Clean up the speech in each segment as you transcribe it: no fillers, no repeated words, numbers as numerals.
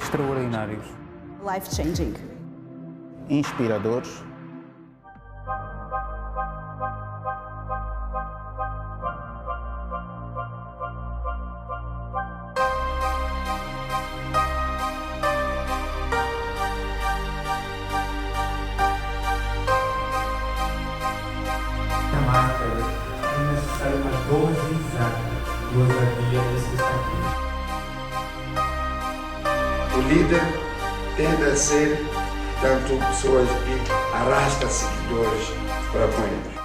extraordinários, life-changing, inspiradores, É necessário uma dose exata de ousadia nesse desafio. O líder tende a ser, tanto pessoas que arrastam seguidores para com ele.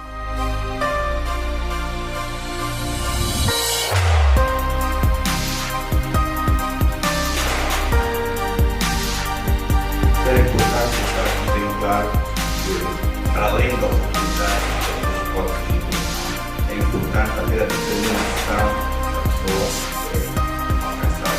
É importante estar aqui bem claro que, para além da oportunidade que pode vir, é importante haver a determinação da pessoa alcançar.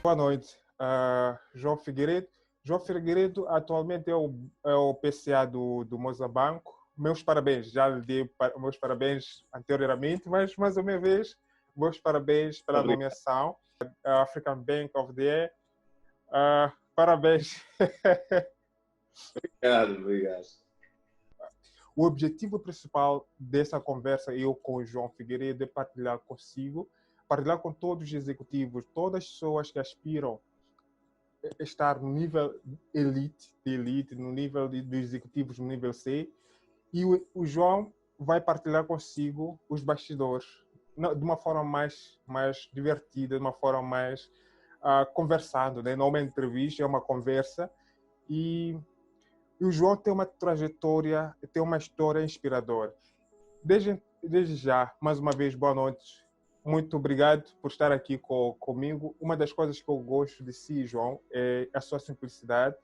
Boa noite, João Figueiredo. João Figueiredo atualmente é o PCA do Moçambique. Meus parabéns, já lhe dei meus parabéns anteriormente, mas mais uma vez, meus parabéns pela nomeação. African Bank of the Year. Parabéns. Obrigado. O objetivo principal dessa conversa, eu com o João Figueiredo, é partilhar com todos os executivos, todas as pessoas que aspiram a estar no nível elite, no nível dos executivos, no nível C. E o João vai partilhar consigo os bastidores, de uma forma mais divertida, de uma forma mais conversando, né? Não é uma entrevista, é uma conversa. E o João tem uma trajetória, tem uma história inspiradora. Desde já, mais uma vez, boa noite. Muito obrigado por estar aqui comigo. Uma das coisas que eu gosto de si, João, é a sua simplicidade,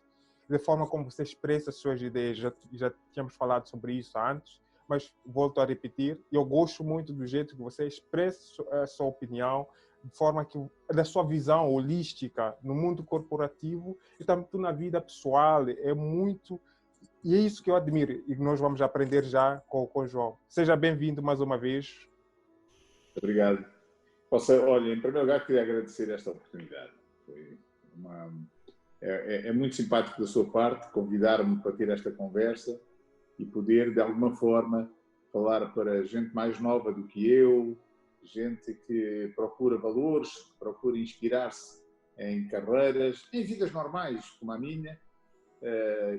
da forma como você expressa as suas ideias. Já tínhamos falado sobre isso antes, mas volto a repetir. Eu gosto muito do jeito que você expressa a sua opinião, de forma que da sua visão holística no mundo corporativo e também na vida pessoal. É muito... E é isso que eu admiro e nós vamos aprender já com o João. Seja bem-vindo mais uma vez. Obrigado. Olha, em primeiro lugar, queria agradecer esta oportunidade. É muito simpático da sua parte convidar-me para ter esta conversa e poder, de alguma forma, falar para gente mais nova do que eu, gente que procura valores, que procura inspirar-se em carreiras, em vidas normais, como a minha,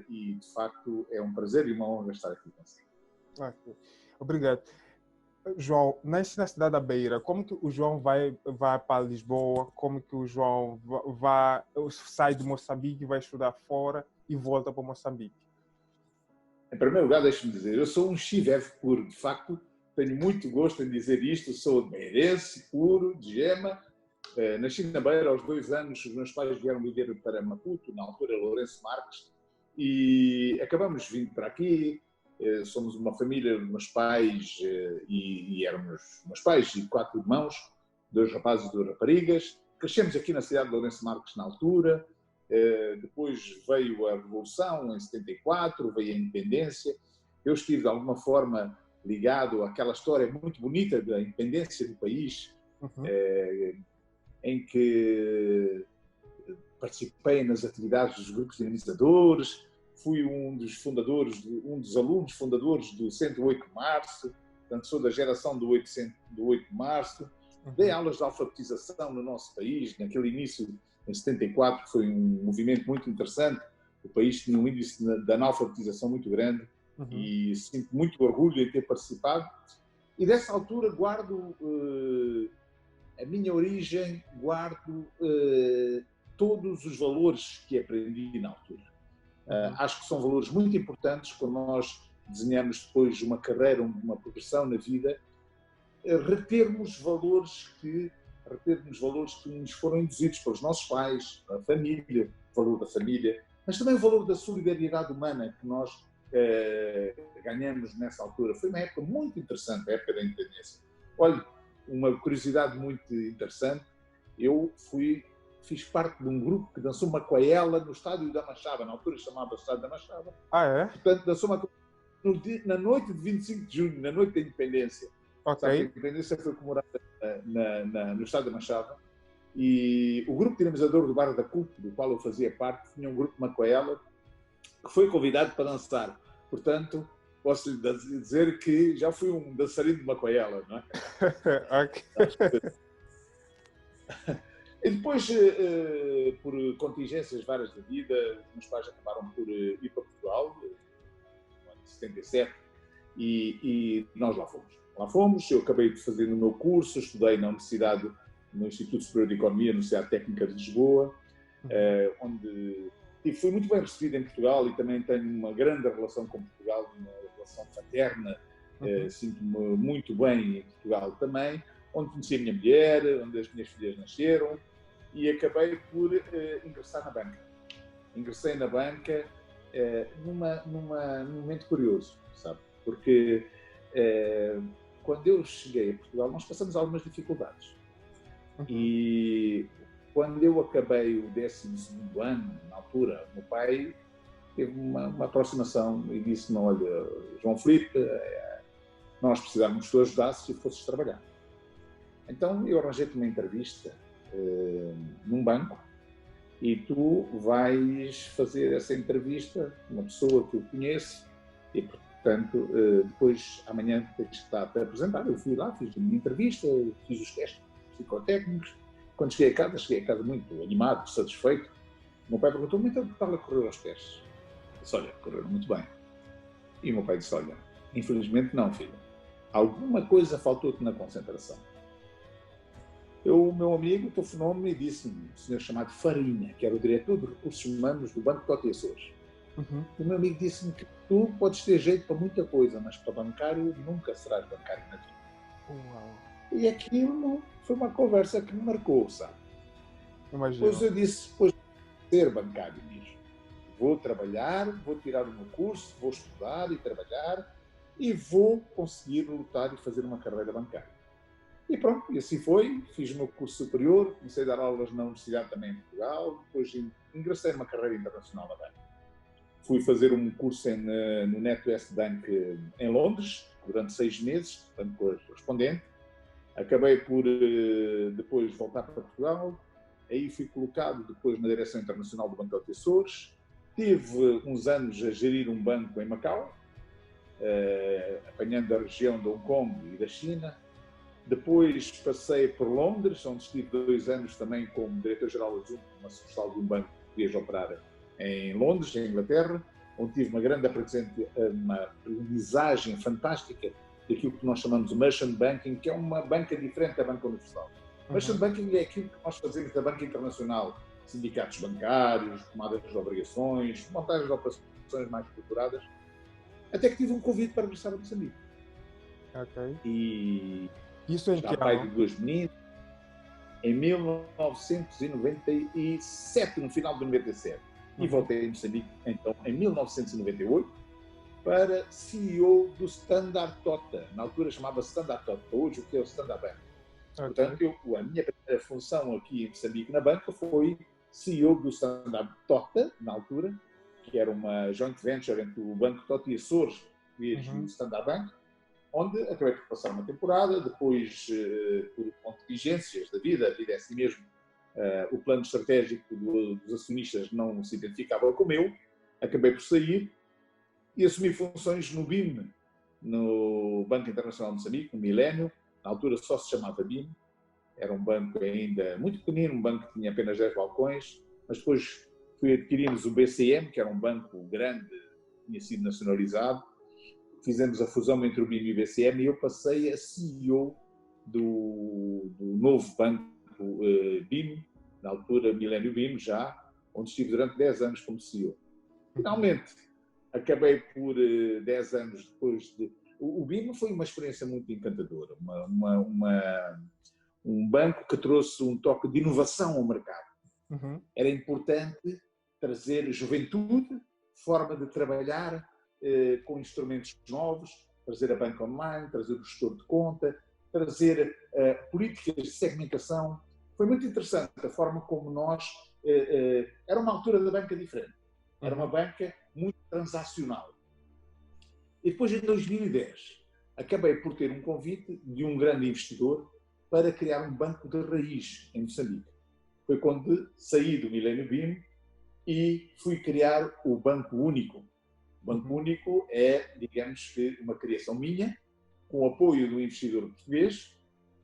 e, de facto, é um prazer e uma honra estar aqui consigo. Obrigado. João, nasce na cidade da Beira. Como que o João vai para Lisboa? Como que o João sai de Moçambique e vai estudar fora e volta para Moçambique? Em primeiro lugar, deixe-me dizer, eu sou um chiveve puro. De facto, tenho muito gosto em dizer isto. Sou beirense, puro, de Gema. Nasci na Beira aos 2 anos. Os meus pais vieram viver para Maputo, na altura Lourenço Marques, e acabamos vindo para aqui. Somos uma família, meus pais e éramos meus pais e 4 irmãos, 2 rapazes e 2 raparigas. Crescemos aqui na cidade de Lourenço Marques na altura. Depois veio a Revolução em 74, veio a Independência. Eu estive de alguma forma ligado àquela história muito bonita da independência do país, em que participei nas atividades dos grupos dinamizadores. Fui um dos alunos fundadores do 108 de Março, portanto sou da geração do 8 de Março. Dei aulas de alfabetização no nosso país, naquele início, em 74, foi um movimento muito interessante. O país tinha um índice de analfabetização muito grande e sinto muito orgulho em ter participado. E dessa altura guardo a minha origem, guardo todos os valores que aprendi na altura. Acho que são valores muito importantes quando nós desenhamos depois uma carreira, uma progressão na vida, retermos valores que reter-nos valores que nos foram induzidos pelos nossos pais, a família, o valor da família, mas também o valor da solidariedade humana que nós ganhamos nessa altura. Foi uma época muito interessante, a época da independência. Olha, uma curiosidade muito interessante, eu fiz parte de um grupo que dançou macoela no estádio da Machava, na altura chamava-se Estádio da Machava. Ah, é? Portanto, dançou macoela na noite de 25 de junho, na noite da independência. Ok. Sabe, a independência foi comemorada no estádio da Machava, e o grupo dinamizador do Bar da CUP, do qual eu fazia parte, tinha um grupo de macoela que foi convidado para dançar. Portanto, posso lhe dizer que já fui um dançarino de macoela, não é? Ok. E depois, por contingências várias da vida, os meus pais acabaram por ir para Portugal, no ano de 77, e nós lá fomos. Lá fomos, eu acabei de fazer o meu curso, estudei na Universidade, no Instituto Superior de Economia, na Universidade Técnica de Lisboa, onde fui muito bem recebido em Portugal, e também tenho uma grande relação com Portugal, uma relação fraterna, sinto-me muito bem em Portugal também, onde conheci a minha mulher, onde as minhas filhas nasceram, e acabei por ingressar na banca. Ingressei na banca num momento curioso, sabe? Porque quando eu cheguei a Portugal, nós passamos algumas dificuldades. E quando eu acabei o 12º ano, na altura, o meu pai teve uma aproximação e disse-me: olha, João Filipe, nós precisávamos que tu ajudasses e fosses trabalhar. Então eu arranjei-te uma entrevista num banco, e tu vais fazer essa entrevista com uma pessoa que eu conheço, e portanto depois amanhã tens que estar a te apresentar. Eu fui lá, fiz a minha entrevista, fiz os testes psicotécnicos. Quando cheguei a casa muito animado, satisfeito. O meu pai perguntou-me: então, que tal a correr aos testes? Eu disse: olha, correram muito bem. E o meu pai disse: olha, infelizmente não, filho. Alguma coisa faltou-te na concentração. O meu amigo telefonou-me e disse-me, um senhor chamado Farinha, que era o diretor de recursos humanos do Banco Totti Açores. O meu amigo disse-me que tu podes ter jeito para muita coisa, mas para bancário nunca serás bancário na vida. Uau. E aquilo foi uma conversa que me marcou, sabe? Imagina. Depois eu disse: pois ser bancário mesmo. Vou trabalhar, vou tirar o meu curso, vou estudar e trabalhar, e vou conseguir lutar e fazer uma carreira bancária. E pronto, e assim foi. Fiz o meu curso superior, comecei a dar aulas na universidade também em Portugal, depois ingressei numa carreira internacional na banca. Fui fazer um curso no NatWest Bank em Londres, durante 6 meses, portanto, com a correspondente. Acabei por depois voltar para Portugal, aí fui colocado depois na direção internacional do Banco Totti Açores. Tive uns anos a gerir um banco em Macau, apanhando a região de Hong Kong e da China. Depois passei por Londres, onde estive 2 anos também como diretor-geral adjunto de uma sucursal de um banco português operar em Londres, em Inglaterra, onde tive uma grande aprendizagem fantástica daquilo que nós chamamos de Merchant Banking, que é uma banca diferente da banca universal. Merchant Banking é aquilo que nós fazemos da banca internacional: sindicatos bancários, tomadas de obrigações, montagem de operações mais estruturadas, até que tive um convite para regressar a Moçambique. Ok. E Isso em já que pai ano? de 2 meninos, em 1997, no final de 97. E voltei a Moçambique, então, em 1998, para CEO do Standard Tota. Na altura chamava-se Standard Tota, hoje o que é o Standard Bank. Okay. Portanto, a minha primeira função aqui em Moçambique na banca foi CEO do Standard Tota, na altura, que era uma joint venture entre o Banco Totti Açores e o Standard Bank, onde acabei por passar uma temporada. Depois, por contingências da vida, a vida é assim mesmo, o plano estratégico dos acionistas não se identificava com o meu, acabei por sair e assumi funções no BIM, no Banco Internacional de Moçambique, no Milénio. Na altura só se chamava BIM, era um banco ainda muito pequenino, um banco que tinha apenas 10 balcões, mas depois adquirimos o BCM, que era um banco grande, tinha sido nacionalizado. Fizemos a fusão entre o BIM e o BCM e eu passei a CEO do novo banco BIM, na altura Milénio BIM já, onde estive durante 10 anos como CEO. Finalmente, acabei por 10 anos depois de... O BIM foi uma experiência muito encantadora, um banco que trouxe um toque de inovação ao mercado. Uhum. Era importante trazer juventude, forma de trabalhar com instrumentos novos, trazer a banca online, trazer o gestor de conta, trazer políticas de segmentação. Foi muito interessante a forma como nós... era uma altura da banca diferente. Era uma banca muito transacional. E depois, em 2010, acabei por ter um convite de um grande investidor para criar um banco de raiz em Moçambique. Foi quando saí do Millennium BIM e fui criar o Banco Único. O Banco Único é, digamos que, uma criação minha, com o apoio do investidor português.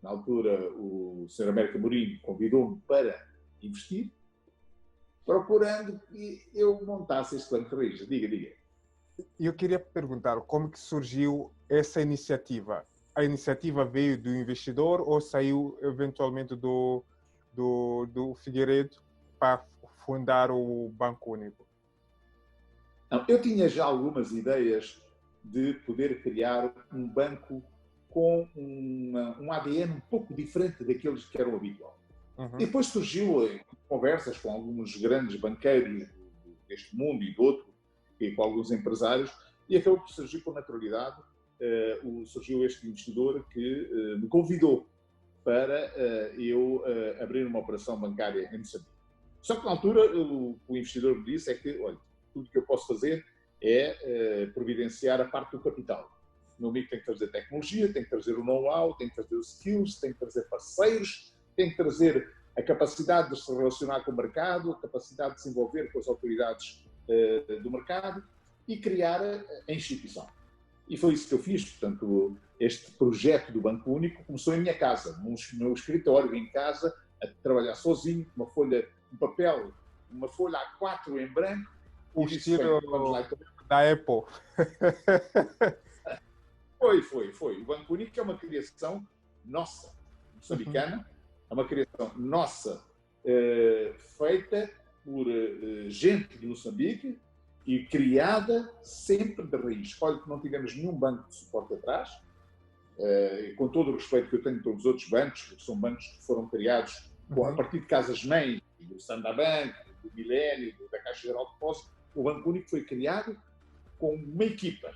Na altura, o Sr. Américo Mourinho convidou-me para investir, procurando que eu montasse este banco de raiz. Diga. Eu queria perguntar como que surgiu essa iniciativa. A iniciativa veio do investidor ou saiu eventualmente do Figueiredo para fundar o Banco Único? Não, eu tinha já algumas ideias de poder criar um banco com um ADN um pouco diferente daqueles que eram habitual. Uhum. E depois surgiu em conversas com alguns grandes banqueiros deste mundo e do outro, e com alguns empresários, e acabou por surgir com naturalidade. Surgiu este investidor que me convidou para eu abrir uma operação bancária em Moçambique. Só que na altura o investidor me disse é que, olha, tudo que eu posso fazer é providenciar a parte do capital. O meu amigo tem que trazer tecnologia, tem que trazer o know-how, tem que trazer os skills, tem que trazer parceiros, tem que trazer a capacidade de se relacionar com o mercado, a capacidade de se envolver com as autoridades do mercado e criar a instituição. E foi isso que eu fiz. Portanto, este projeto do Banco Único começou em minha casa, no meu escritório, em casa, a trabalhar sozinho, com um papel, uma folha A4 em branco. O estilo da Apple. Foi. O Banco Único é uma criação nossa, moçambicana, é uma criação nossa, feita por gente de Moçambique e criada sempre de raiz. Olha que não tivemos nenhum banco de suporte atrás, com todo o respeito que eu tenho pelos outros bancos, que são bancos que foram criados a partir de casas-mães, do Sandabank, do Milênio, da Caixa Geral de Depósitos. O Banco Único foi criado com uma equipa,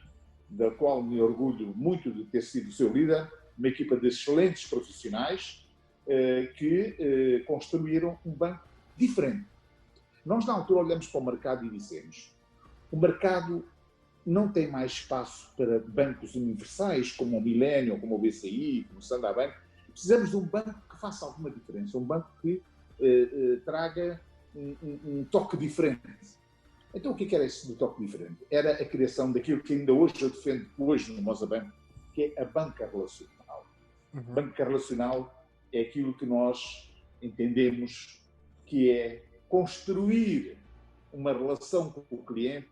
da qual me orgulho muito de ter sido seu líder, uma equipa de excelentes profissionais que construíram um banco diferente. Nós, na altura, olhamos para o mercado e dissemos: o mercado não tem mais espaço para bancos universais, como o Millennium, como o BCI, como o Sandabank. Precisamos de um banco que faça alguma diferença, um banco que traga um toque diferente. Então, o que era esse do toque diferente? Era a criação daquilo que ainda hoje eu defendo no Moçambique, que é a banca relacional. A banca relacional é aquilo que nós entendemos que é construir uma relação com o cliente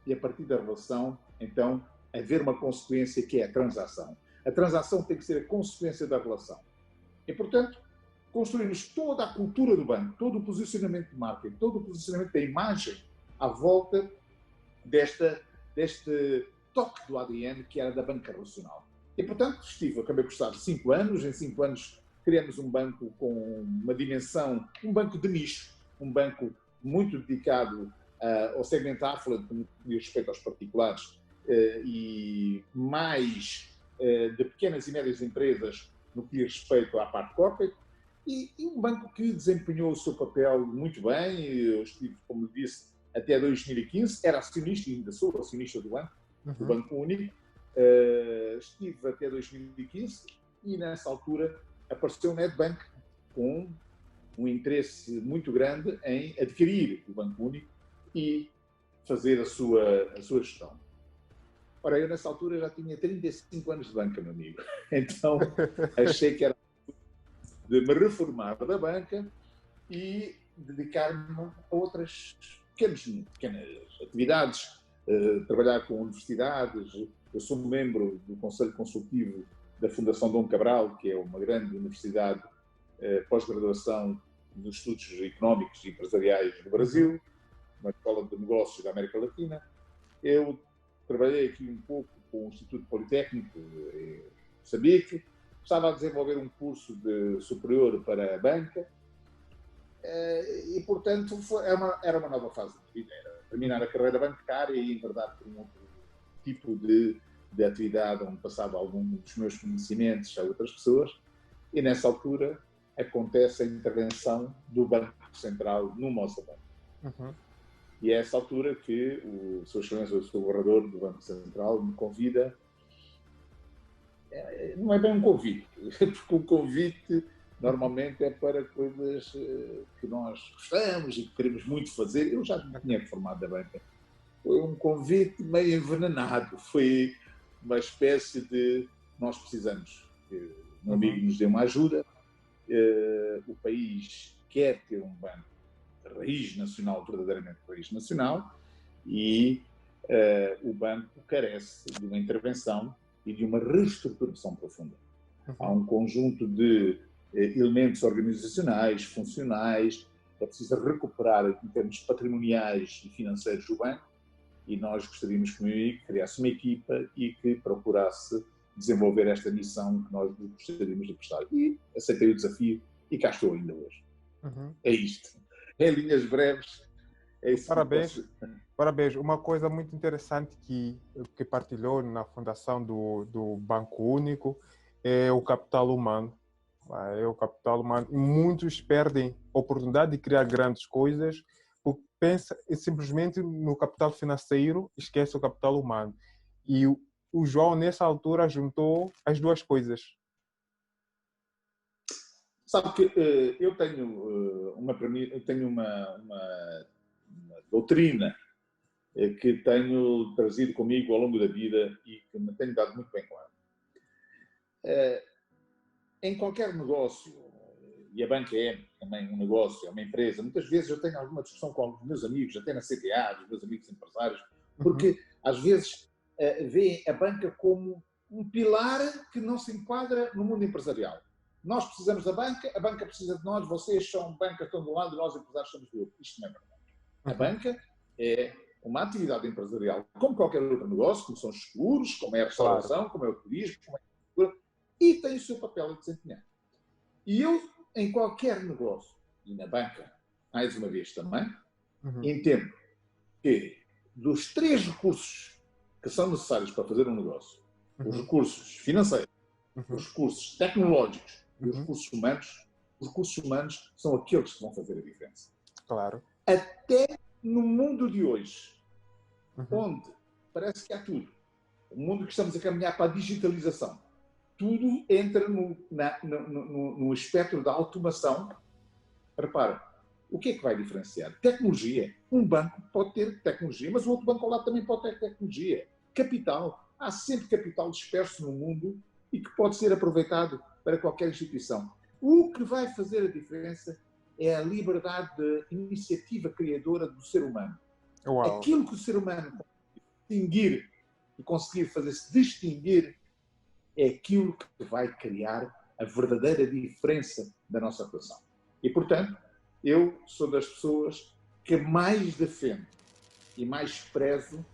e, a partir da relação, então, haver uma consequência que é a transação. A transação tem que ser a consequência da relação. E, portanto, construímos toda a cultura do banco, todo o posicionamento de marca, todo o posicionamento da imagem à volta deste toque do ADN que era da banca relacional. E, portanto, acabei por estar 5 anos. Em 5 anos criamos um banco com uma dimensão, um banco de nicho, um banco muito dedicado ao segmento affluent, no que diz respeito aos particulares, e mais de pequenas e médias empresas no que diz respeito à parte corporate, e um banco que desempenhou o seu papel muito bem. Eu estive, como disse, até 2015, era acionista e ainda sou acionista do banco, do Banco Único. Estive até 2015 e, nessa altura, apareceu o Nedbank com um interesse muito grande em adquirir o Banco Único e fazer a sua gestão. Ora, eu nessa altura já tinha 35 anos de banca, meu amigo. Então, achei que era de me reformar da banca e dedicar-me a outras pequenas atividades, trabalhar com universidades. Eu sou membro do Conselho Consultivo da Fundação Dom Cabral, que é uma grande universidade pós-graduação dos estudos económicos e empresariais do Brasil, uma escola de negócios da América Latina. Eu trabalhei aqui um pouco com o Instituto Politécnico em Moçambique, estava a desenvolver um curso superior para a banca e, portanto, era uma nova fase da vida. Era terminar a carreira bancária e enverdar por um outro tipo de atividade onde passava algum dos meus conhecimentos a outras pessoas. E, nessa altura, acontece a intervenção do Banco Central no Moçambique. Uhum. E é essa altura que o Sr. Excelência, o Sr. Governador do Banco Central, me convida. Não é bem um convite, porque o convite normalmente é para coisas que nós gostamos e que queremos muito fazer. Eu já me tinha formado da banca. Foi um convite meio envenenado, foi uma espécie de nós precisamos que um amigo nos dê uma ajuda, o país quer ter um banco de raiz nacional, verdadeiramente de raiz nacional, e o banco carece de uma intervenção e de uma reestruturação profunda. Há um conjunto de elementos organizacionais, funcionais, é preciso recuperar em termos patrimoniais e financeiros o banco, e nós gostaríamos que o meu amigo criasse uma equipa e que procurasse desenvolver esta missão que nós gostaríamos de prestar. E aceitei o desafio e cá estou ainda hoje. Uhum. É isto. Em linhas breves, é isso. Parabéns. Parabéns. Uma coisa muito interessante que partilhou na fundação do Banco Único é o capital humano. É o capital humano. E muitos perdem a oportunidade de criar grandes coisas porque pensa simplesmente no capital financeiro, esquece o capital humano. E o João, nessa altura, juntou as duas coisas. Sabe que eu tenho uma doutrina que tenho trazido comigo ao longo da vida e que me tenho dado muito bem com ela. Em qualquer negócio, e a banca é também um negócio, é uma empresa, muitas vezes eu tenho alguma discussão com alguns meus amigos, até na CTA, os meus amigos empresários, porque às vezes veem a banca como um pilar que não se enquadra no mundo empresarial. Nós precisamos da banca, a banca precisa de nós, vocês são banca, estão de um lado e nós empresários somos do outro. Isto não é verdade. A banca é uma atividade empresarial como qualquer outro negócio, como são os seguros, como é a restauração, como é o turismo, como é a cultura, e tem o seu papel a desempenhar. E eu, em qualquer negócio, e na banca, mais uma vez também, entendo que dos 3 recursos que são necessários para fazer um negócio, os recursos financeiros, os recursos tecnológicos e os recursos humanos são aqueles que vão fazer a diferença. Claro. Até no mundo de hoje, onde parece que há tudo, o mundo que estamos a caminhar para a digitalização, tudo entra no espectro da automação. Repara, o que é que vai diferenciar? Tecnologia. Um banco pode ter tecnologia, mas o outro banco ao lado também pode ter tecnologia. Capital. Há sempre capital disperso no mundo e que pode ser aproveitado para qualquer instituição. O que vai fazer a diferença é a liberdade de iniciativa criadora do ser humano. Uau. Aquilo que o ser humano consegue distinguir e conseguir fazer-se distinguir é aquilo que vai criar a verdadeira diferença da nossa atuação. E, portanto, eu sou das pessoas que mais defendo e mais prezo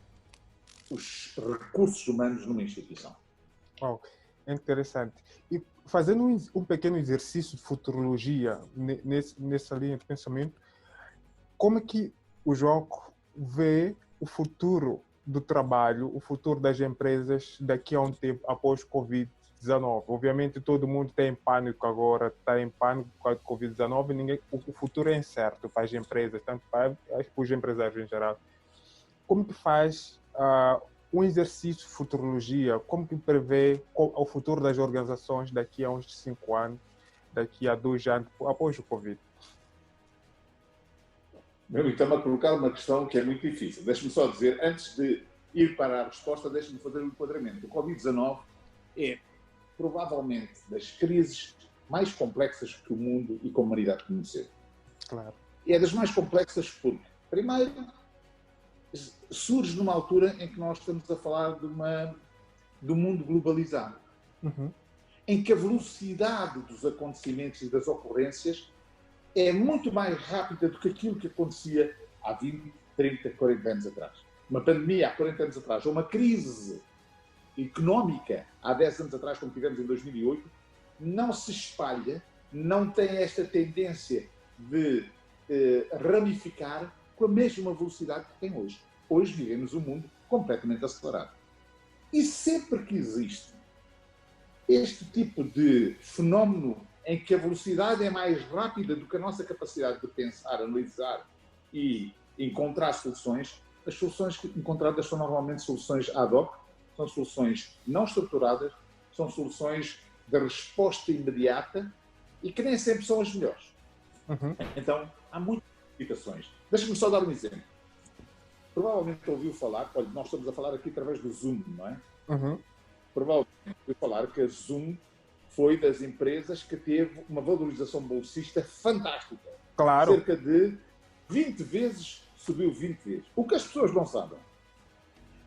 os recursos humanos numa instituição. Uau, é interessante. E fazendo um pequeno exercício de futurologia nessa linha de pensamento, como é que o João vê o futuro do trabalho, o futuro das empresas daqui a um tempo após o Covid-19? Obviamente todo mundo está em pânico agora, está em pânico por causa do Covid-19, o futuro é incerto para as empresas, tanto para os empresários em geral. Como que faz um exercício de futurologia? Como que prevê o futuro das organizações daqui a uns 5 anos, daqui a 2 anos, após o Covid? Meu, então a colocar uma questão que é muito difícil. Deixe-me só dizer, antes de ir para a resposta, deixe-me fazer um enquadramento. O Covid-19 é provavelmente das crises mais complexas que o mundo e que a humanidade conheceu. Claro. E é das mais complexas porque, primeiro, surge numa altura em que nós estamos a falar do mundo globalizado, em que a velocidade dos acontecimentos e das ocorrências é muito mais rápida do que aquilo que acontecia há 20, 30, 40 anos atrás. Uma pandemia há 40 anos atrás, ou uma crise económica há 10 anos atrás, como tivemos em 2008, não se espalha, não tem esta tendência de ramificar com a mesma velocidade que tem hoje. Hoje vivemos um mundo completamente acelerado. E sempre que existe este tipo de fenómeno em que a velocidade é mais rápida do que a nossa capacidade de pensar, analisar e encontrar soluções, as soluções encontradas são normalmente soluções ad hoc, são soluções não estruturadas, são soluções de resposta imediata e que nem sempre são as melhores. Então, há muitas implicações. Deixa-me só dar um exemplo. Provavelmente ouviu falar, olha, nós estamos a falar aqui através do Zoom, não é? Provavelmente ouviu falar que a Zoom foi das empresas que teve uma valorização bolsista fantástica. Claro. Cerca de 20 vezes, subiu 20 vezes. O que as pessoas não sabem.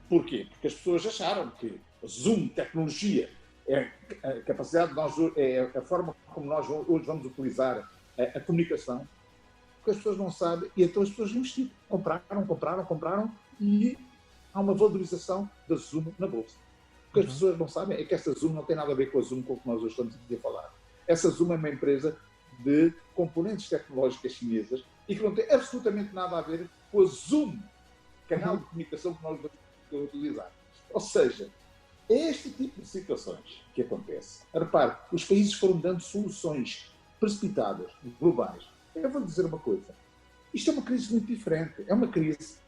Porquê? Porque as pessoas acharam que Zoom, tecnologia, é a capacidade de nós, é a forma como nós hoje vamos utilizar a comunicação. O que as pessoas não sabem, e então as pessoas investiram, compraram, e há uma valorização da Zoom na bolsa. O que as pessoas não sabem é que essa Zoom não tem nada a ver com a Zoom com o que nós hoje estamos aqui a falar. Essa Zoom é uma empresa de componentes tecnológicas chinesas e que não tem absolutamente nada a ver com a Zoom, canal de comunicação que nós vamos utilizar. Ou seja, é este tipo de situações que acontece. Repare, os países foram dando soluções precipitadas, globais. Eu vou dizer uma coisa. Isto é uma crise muito diferente. É uma crise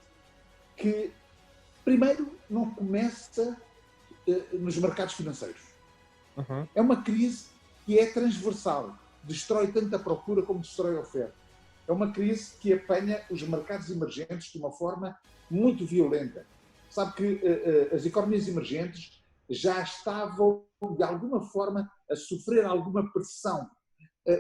que, primeiro, não começa nos mercados financeiros. É uma crise que é transversal. Destrói tanto a procura como destrói a oferta. É uma crise que apanha os mercados emergentes de uma forma muito violenta. Sabe que as economias emergentes já estavam, de alguma forma, a sofrer alguma pressão.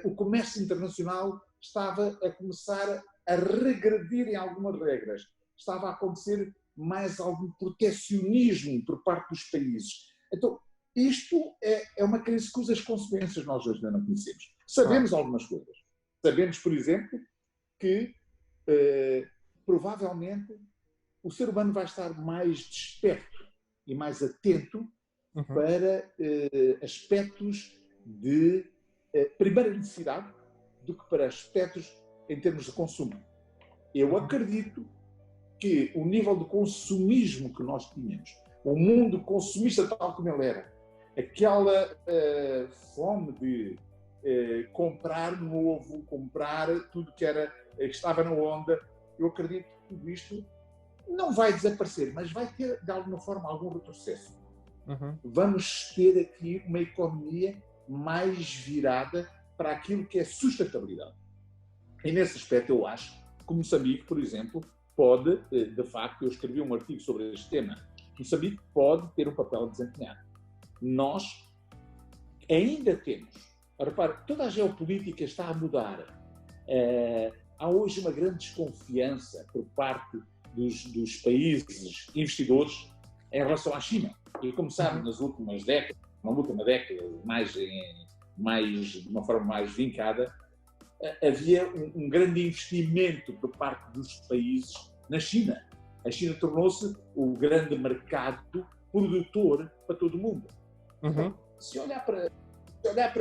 O comércio internacional estava a começar a regredir em algumas regras. Estava a acontecer mais algum protecionismo por parte dos países. Então, isto é uma crise cujas consequências nós hoje ainda não conhecemos. Sabemos algumas coisas. Sabemos, por exemplo, que provavelmente o ser humano vai estar mais desperto e mais atento para aspectos de primeira necessidade do que para aspectos em termos de consumo. Eu acredito que o nível de consumismo que nós tínhamos, o mundo consumista tal como ele era, aquela fome de comprar novo, comprar tudo que estava na onda, eu acredito que tudo isto não vai desaparecer, mas vai ter, de alguma forma, algum retrocesso. Vamos ter aqui uma economia mais virada para aquilo que é sustentabilidade. E nesse aspecto eu acho que Moçambique, por exemplo, pode, de facto, eu escrevi um artigo sobre este tema, Moçambique pode ter um papel a desempenhar. Nós ainda temos, repare, toda a geopolítica está a mudar. Há hoje uma grande desconfiança por parte dos países investidores em relação à China. E como sabe, nas últimas décadas, na última década, de uma forma mais vincada, havia um grande investimento por parte dos países na China. A China tornou-se o grande mercado produtor para todo o mundo. Se olhar para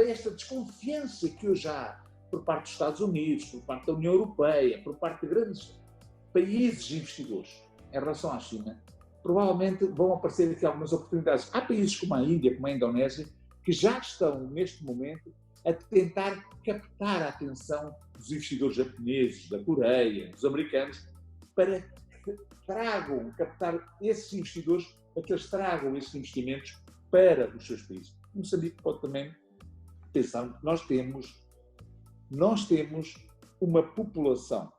esta desconfiança que hoje há por parte dos Estados Unidos, por parte da União Europeia, por parte de grandes países investidores em relação à China, provavelmente vão aparecer aqui algumas oportunidades. Há países como a Índia, como a Indonésia, que já estão, neste momento, a tentar captar a atenção dos investidores japoneses, da Coreia, dos americanos, para que tragam, captar esses investidores, para que eles tragam esses investimentos para os seus países. Moçambique pode também pensar, nós temos uma população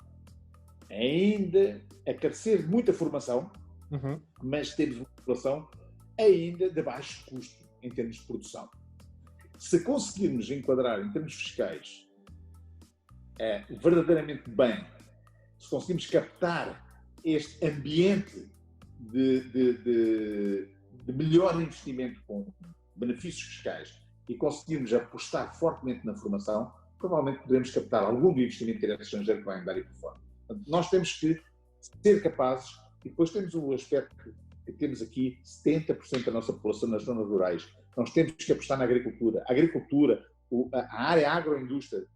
ainda a carecer de muita formação, mas temos uma população ainda de baixo custo em termos de produção. Se conseguirmos enquadrar em termos fiscais verdadeiramente bem, se conseguirmos captar este ambiente de melhor investimento com benefícios fiscais e conseguirmos apostar fortemente na formação, provavelmente poderemos captar algum do investimento direto estrangeiro que vai andar aí por fora. Nós temos que ser capazes, e depois temos o aspecto que temos aqui, 70% da nossa população nas zonas rurais. Nós temos que apostar na agricultura. A agricultura, a área agroindústria,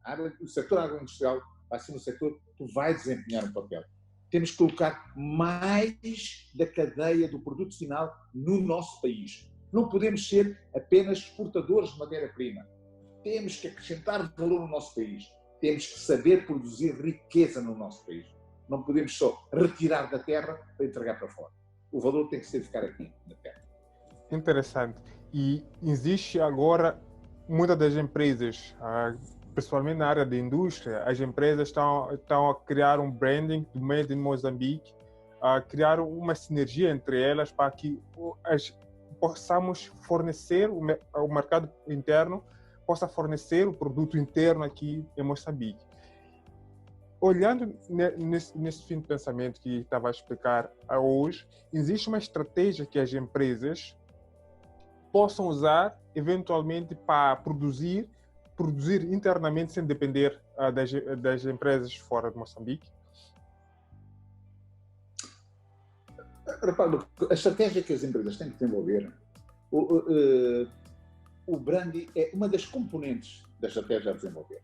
o setor agroindustrial vai ser um setor que vai desempenhar um papel. Temos que colocar mais da cadeia do produto final no nosso país. Não podemos ser apenas exportadores de matéria-prima. Temos que acrescentar valor no nosso país. Temos que saber produzir riqueza no nosso país. Não podemos só retirar da terra para entregar para fora. O valor tem que ser ficar aqui, na terra. Interessante. E existe agora, muitas das empresas, principalmente na área da indústria, as empresas estão a criar um branding do Made in Moçambique, a criar uma sinergia entre elas para que possamos fornecer, o mercado interno possa fornecer o produto interno aqui em Moçambique. Olhando nesse fim de pensamento que estava a explicar hoje, existe uma estratégia que as empresas possam usar eventualmente para produzir internamente sem depender das empresas fora de Moçambique? Repara, a estratégia que as empresas têm que desenvolver, o branding é uma das componentes da estratégia a desenvolver.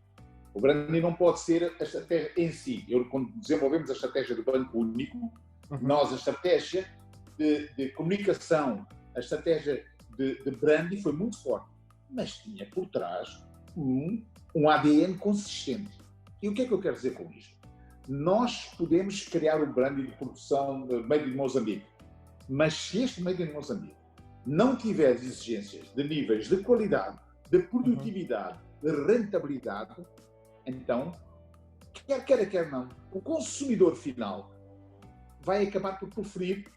O branding não pode ser a estratégia em si. Quando desenvolvemos a estratégia do Banco Único, nós, a estratégia de comunicação, a estratégia de branding foi muito forte, mas tinha por trás um ADN consistente. E o que é que eu quero dizer com isto? Nós podemos criar o branding de produção de Made in Moçambique, mas se este Made in Moçambique não tiver exigências de níveis de qualidade, de produtividade, de rentabilidade, então, quer queira, quer não, o consumidor final vai acabar por preferir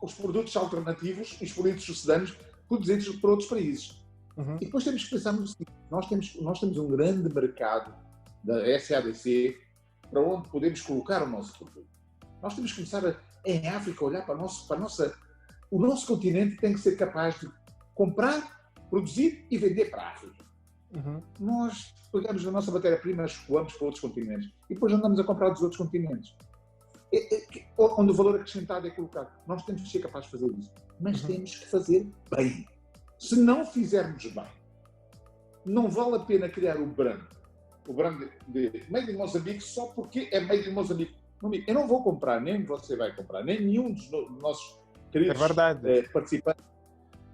os produtos alternativos e os produtos sucedâneos produzidos por outros países. E depois temos que pensar no seguinte: nós temos um grande mercado da SADC para onde podemos colocar o nosso produto. Nós temos que começar em África a olhar para o nosso continente tem que ser capaz de comprar, produzir e vender para a África. Nós pegamos a nossa matéria-prima, escoamos para outros continentes e depois andamos a comprar dos outros continentes. Onde o valor acrescentado é colocado. Nós temos que ser capazes de fazer isso, mas temos que fazer bem. Se não fizermos bem, não vale a pena criar o brand de Made in Moçambique só porque é Made in Moçambique. Eu não vou comprar, nem você vai comprar, nem nenhum dos nossos queridos participantes.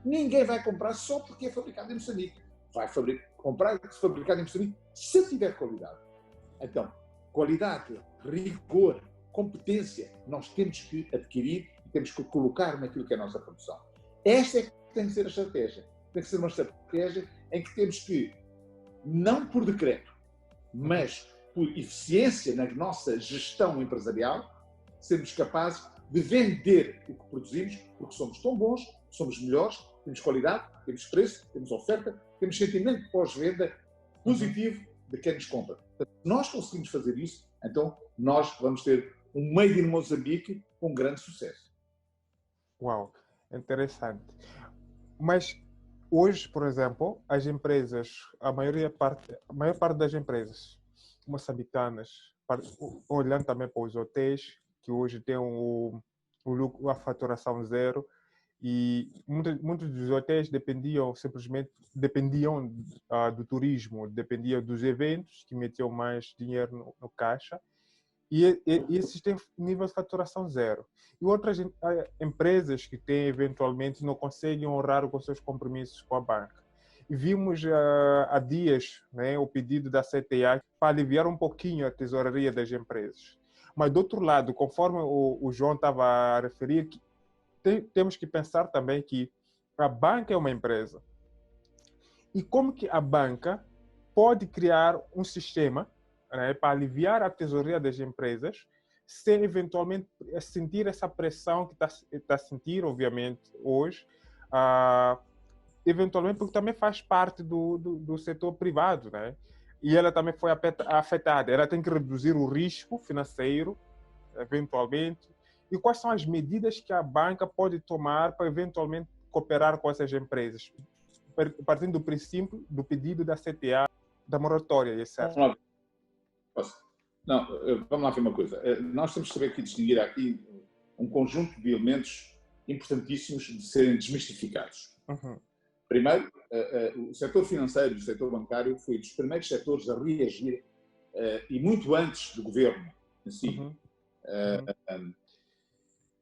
Ninguém vai comprar só porque é fabricado em Moçambique. Vai comprar fabricado em Moçambique se tiver qualidade. Então, qualidade, rigor, competência, nós temos que adquirir e temos que colocar naquilo que é a nossa produção. Esta é que tem que ser a estratégia. Tem que ser uma estratégia em que temos que, não por decreto, mas por eficiência na nossa gestão empresarial, sermos capazes de vender o que produzimos, porque somos tão bons, somos melhores, temos qualidade, temos preço, temos oferta, temos sentimento pós-venda positivo de quem nos compra. Se nós conseguimos fazer isso, então nós vamos ter um Made in Moçambique com grande sucesso. Uau, interessante. Mas hoje, por exemplo, as empresas, a maior parte das empresas moçambicanas, olhando também para os hotéis, que hoje têm a faturação zero, e muitos dos hotéis dependiam do turismo, dependiam dos eventos, que metiam mais dinheiro no caixa, e esses têm nível de faturação zero. E outras empresas que têm, eventualmente, não conseguem honrar com seus compromissos com a banca. E vimos há dias, né, o pedido da CTA para aliviar um pouquinho a tesouraria das empresas. Mas, do outro lado, conforme o João estava a referir, temos que pensar também que a banca é uma empresa. E como que a banca pode criar um sistema, né, para aliviar a tesouraria das empresas, sem eventualmente sentir essa pressão que está a sentir, obviamente, hoje, eventualmente porque também faz parte do setor privado, né? E ela também foi afetada. Ela tem que reduzir o risco financeiro, eventualmente. E quais são as medidas que a banca pode tomar para eventualmente cooperar com essas empresas, partindo do princípio do pedido da CTA, da moratória, etc. Vamos lá ver uma coisa. Nós temos que saber aqui distinguir aqui um conjunto de elementos importantíssimos de serem desmistificados. Primeiro, o setor financeiro e o setor bancário foi dos primeiros setores a reagir, e muito antes do governo em si,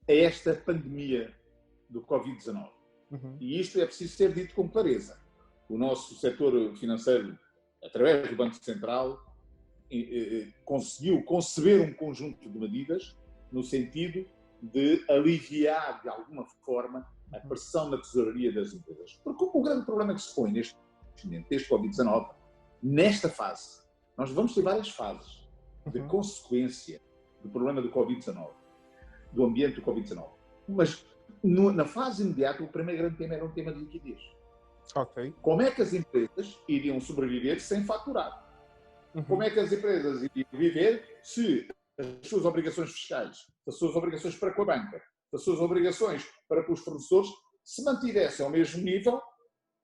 a esta pandemia do Covid-19. E isto é preciso ser dito com clareza. O nosso setor financeiro, através do Banco Central, conseguiu conceber um conjunto de medidas no sentido de aliviar, de alguma forma, a pressão na tesouraria das empresas. Porque o grande problema que se põe neste momento, deste Covid-19, nesta fase, nós vamos ter várias fases de consequência do problema do Covid-19, do ambiente do Covid-19. Mas na fase imediata, o primeiro grande tema era um tema de liquidez. Ok. Como é que as empresas iriam sobreviver sem faturar? Como é que as empresas iriam viver se as suas obrigações fiscais, as suas obrigações para com a banca, as suas obrigações para com os fornecedores se mantivessem ao mesmo nível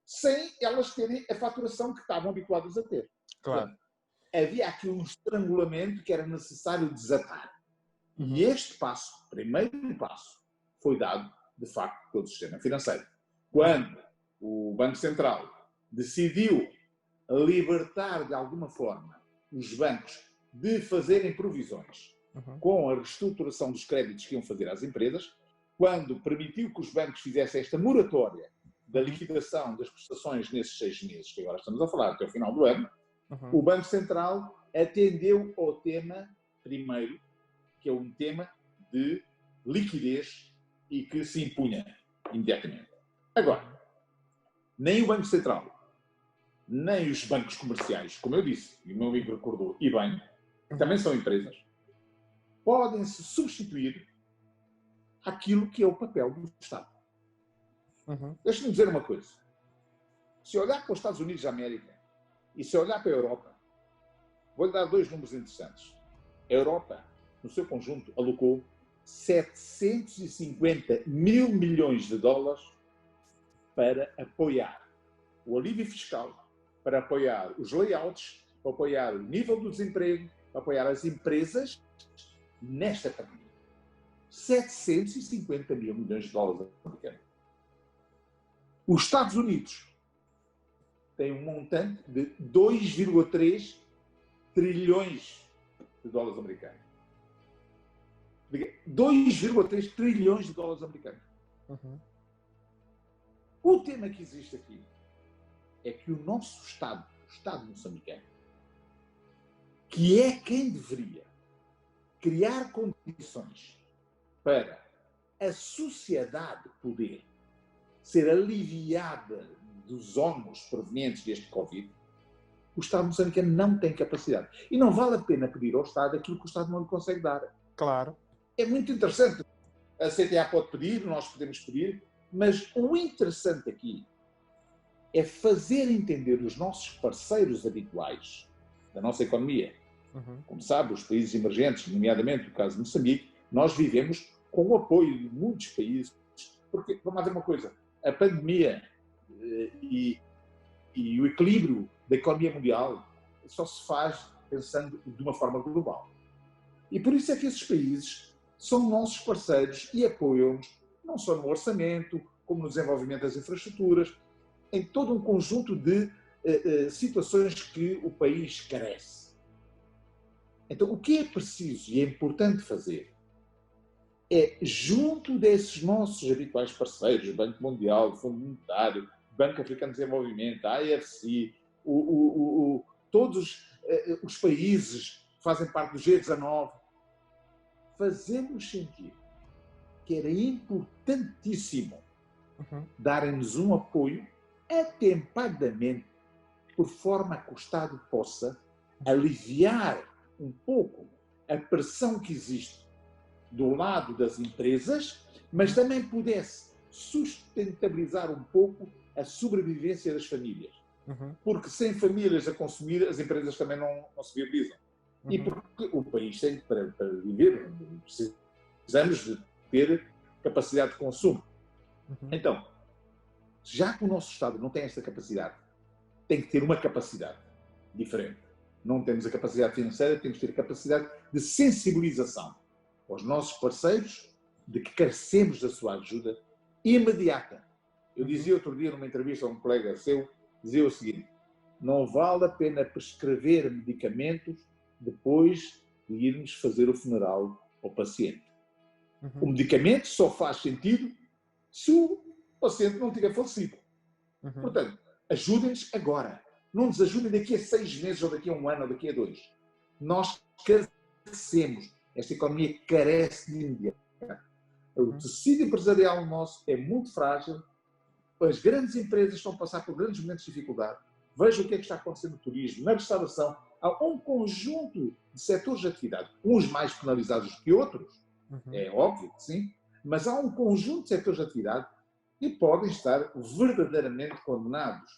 sem elas terem a faturação que estavam habituadas a ter? Claro. Portanto, havia aqui um estrangulamento que era necessário desatar. E este passo, primeiro passo, foi dado, de facto, pelo sistema financeiro. Quando o Banco Central decidiu libertar, de alguma forma, os bancos de fazerem provisões com a reestruturação dos créditos que iam fazer às empresas, quando permitiu que os bancos fizessem esta moratória da liquidação das prestações nesses 6 meses, que agora estamos a falar, até o final do ano, o Banco Central atendeu ao tema, primeiro, que é um tema de liquidez e que se impunha imediatamente. Agora, nem o Banco Central, nem os bancos comerciais, como eu disse, e o meu amigo recordou, e bem, também são empresas, podem se substituir àquilo que é o papel do Estado. Deixa-me dizer uma coisa. Se olhar para os Estados Unidos da América e se olhar para a Europa, vou-lhe dar 2 números interessantes. A Europa, no seu conjunto, alocou 750 mil milhões de dólares para apoiar o alívio fiscal, para apoiar os layouts, para apoiar o nível do desemprego, para apoiar as empresas nesta pandemia. 750 mil milhões de dólares americanos. Os Estados Unidos têm um montante de 2,3 trilhões de dólares americanos. 2,3 trilhões de dólares americanos. O tema que existe aqui é que o nosso Estado, o Estado moçambicano, que é quem deveria criar condições para a sociedade poder ser aliviada dos ónus provenientes deste Covid, o Estado moçambicano não tem capacidade. E não vale a pena pedir ao Estado aquilo que o Estado não lhe consegue dar. Claro. É muito interessante. A CTA pode pedir, nós podemos pedir, mas o interessante aqui é fazer entender os nossos parceiros habituais da nossa economia. Como sabe, os países emergentes, nomeadamente o caso de Moçambique, nós vivemos com o apoio de muitos países. Porque, vamos lá ver uma coisa, a pandemia e o equilíbrio da economia mundial só se faz pensando de uma forma global. E por isso é que esses países são nossos parceiros e apoiam-nos não só no orçamento, como no desenvolvimento das infraestruturas, em todo um conjunto de situações que o país carece. Então, o que é preciso e é importante fazer é, junto desses nossos habituais parceiros, Banco Mundial, Fundo Monetário, Banco Africano de Desenvolvimento, a AFC, todos os países que fazem parte do G19, fazemos sentir que era importantíssimo darem-nos um apoio atempadamente, por forma a que o Estado possa aliviar um pouco a pressão que existe do lado das empresas, mas também pudesse sustentabilizar um pouco a sobrevivência das famílias. Porque sem famílias a consumir, as empresas também não se viabilizam. E porque o país tem, para viver, precisamos de ter capacidade de consumo. Então, já que o nosso Estado não tem esta capacidade, tem que ter uma capacidade diferente. Não temos a capacidade financeira, temos que ter a capacidade de sensibilização aos nossos parceiros de que carecemos da sua ajuda imediata Eu dizia outro dia numa entrevista a um colega seu, dizia o seguinte: não vale a pena prescrever medicamentos depois de irmos fazer o funeral ao paciente. O medicamento só faz sentido se o paciente não tiver falecido. Portanto, ajudem-nos agora. Não nos ajudem daqui a 6 meses, ou daqui a 1 ano, ou daqui a 2. Nós carecemos. Esta economia carece de imediato. O tecido empresarial nosso é muito frágil. As grandes empresas estão a passar por grandes momentos de dificuldade. Veja o que é que está acontecendo no turismo, na restauração. Há um conjunto de setores de atividade, uns mais penalizados que outros, é óbvio que sim, mas há um conjunto de setores de atividade que podem estar verdadeiramente condenados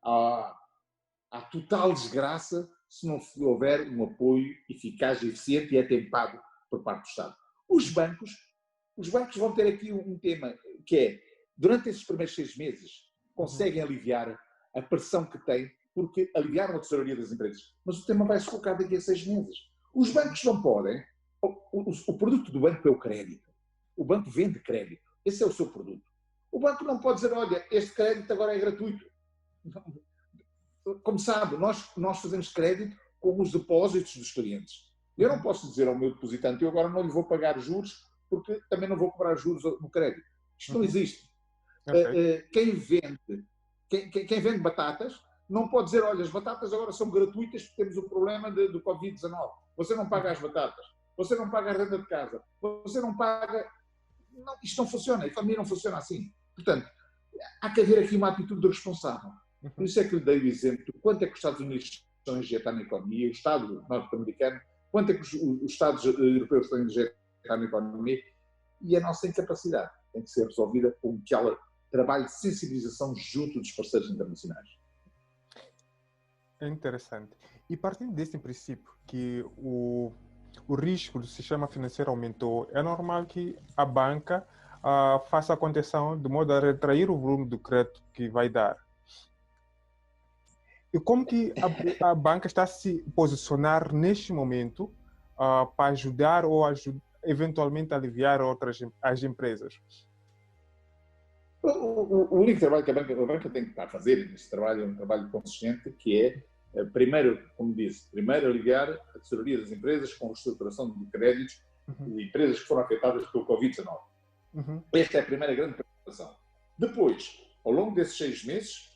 à total desgraça se não houver um apoio eficaz, eficiente e atempado por parte do Estado. Os bancos vão ter aqui um tema que é, durante esses primeiros 6 meses, conseguem aliviar a pressão que têm, porque aliviaram a tesouraria das empresas. Mas o tema vai se colocar daqui a 6 meses. Os bancos não podem. O produto do banco é o crédito. O banco vende crédito. Esse é o seu produto. O banco não pode dizer, olha, este crédito agora é gratuito. Como sabe, nós fazemos crédito com os depósitos dos clientes. Eu não posso dizer ao meu depositante, eu agora não lhe vou pagar juros, porque também não vou cobrar juros no crédito. Isto não existe. Quem vende batatas não pode dizer, olha, as batatas agora são gratuitas porque temos o problema do Covid-19. Você não paga as batatas. Você não paga a renda de casa. Você não paga... Não, isto não funciona. A economia não funciona assim. Portanto, há que haver aqui uma atitude responsável. Por isso é que lhe dei o exemplo de quanto é que os Estados Unidos estão a injetar na economia, o Estado norte-americano, quanto é que os Estados europeus estão a injetar na economia, e a nossa incapacidade tem que ser resolvida com que ela trabalhe de sensibilização junto dos parceiros internacionais. É interessante. E partindo desse princípio que o risco do sistema financeiro aumentou, é normal que a banca faça a contenção de modo a retrair o volume do crédito que vai dar. E como que a banca está a se posicionar neste momento para ajudar ou eventualmente aliviar as empresas? O único trabalho que a banca tem que estar a fazer, esse trabalho é um trabalho consistente, que é, primeiro, como disse, primeiro aliviar a tesouraria das empresas com reestruturação de créditos de empresas que foram afetadas pelo Covid-19. Esta é a primeira grande preocupação. Depois, ao longo desses 6 meses,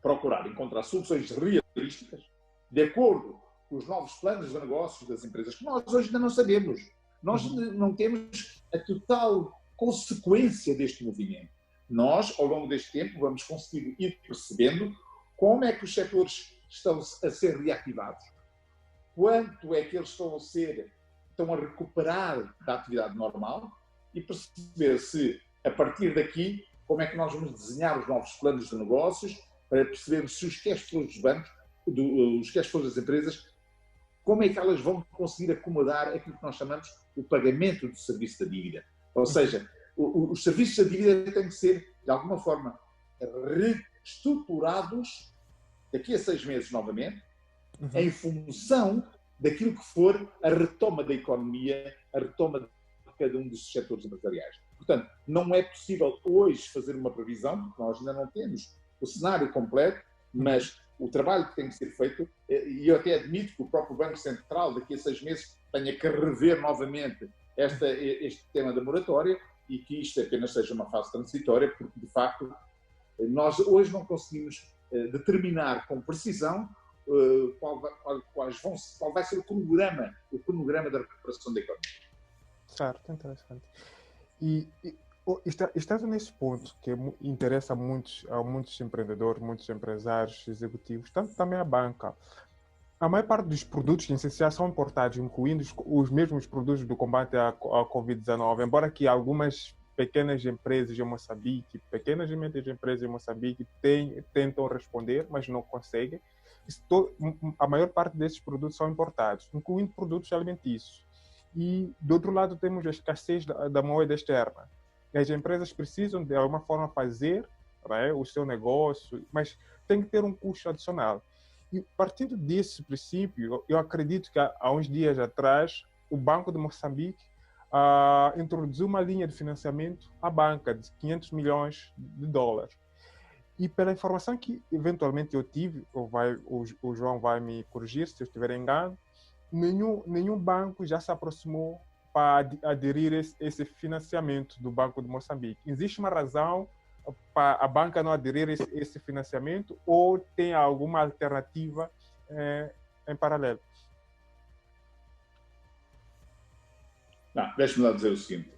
procurar encontrar soluções realísticas, de acordo com os novos planos de negócios das empresas, que nós hoje ainda não sabemos. Nós não temos a total consequência deste movimento. Nós, ao longo deste tempo, vamos conseguir ir percebendo como é que os setores estão a ser reativados, quanto é que eles estão a recuperar da atividade normal e perceber se, a partir daqui, como é que nós vamos desenhar os novos planos de negócios para percebermos se os cash flows dos bancos, os cash flows das empresas, como é que elas vão conseguir acomodar aquilo que nós chamamos o pagamento do serviço da dívida. Ou seja, os serviços da dívida têm que ser, de alguma forma, reestruturados daqui a 6 meses novamente, em função daquilo que for a retoma da economia, a retoma de cada um dos setores empresariais. Portanto, não é possível hoje fazer uma previsão, porque nós ainda não temos o cenário completo, mas o trabalho que tem que ser feito, e eu até admito que o próprio Banco Central daqui a 6 meses tenha que rever novamente este tema da moratória e que isto apenas seja uma fase transitória, porque de facto nós hoje não conseguimos determinar com precisão qual vai ser o cronograma da recuperação da economia. Certo, interessante. E estando nesse ponto que interessa a muitos empreendedores, muitos empresários, executivos, tanto também a banca, a maior parte dos produtos essenciais são importados, incluindo os mesmos produtos do combate à Covid-19, embora que algumas pequenas empresas em Moçambique, pequenas e médias empresas em Moçambique tentam responder, mas não conseguem. A maior parte desses produtos são importados, incluindo produtos alimentícios. E, do outro lado, temos a escassez da moeda externa. As empresas precisam, de alguma forma, fazer, né, o seu negócio, mas tem que ter um custo adicional. E, partindo desse princípio, eu acredito que há uns dias atrás, o Banco de Moçambique introduziu uma linha de financiamento à banca de 500 milhões de dólares. E pela informação que eventualmente eu tive, o João vai me corrigir se eu estiver enganado, nenhum banco já se aproximou para aderir a esse financiamento do Banco de Moçambique. Existe uma razão para a banca não aderir a esse financiamento ou tem alguma alternativa em paralelo? Deixe-me lá dizer o seguinte.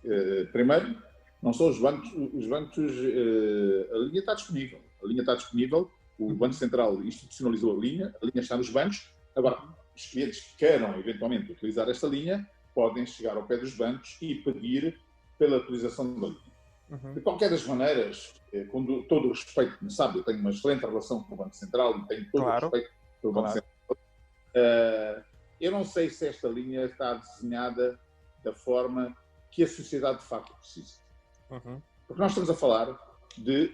Primeiro, não são os bancos, a linha está disponível. A linha está disponível, o Banco Central institucionalizou a linha está nos bancos. Agora, os clientes que queiram eventualmente utilizar esta linha podem chegar ao pé dos bancos e pedir pela utilização da linha. De qualquer das maneiras, com todo o respeito, como sabe, eu tenho uma excelente relação com o Banco Central e tenho todo o respeito pelo Banco Central. Eu não sei se esta linha está desenhada da forma que a sociedade de facto precisa. Porque nós estamos a falar de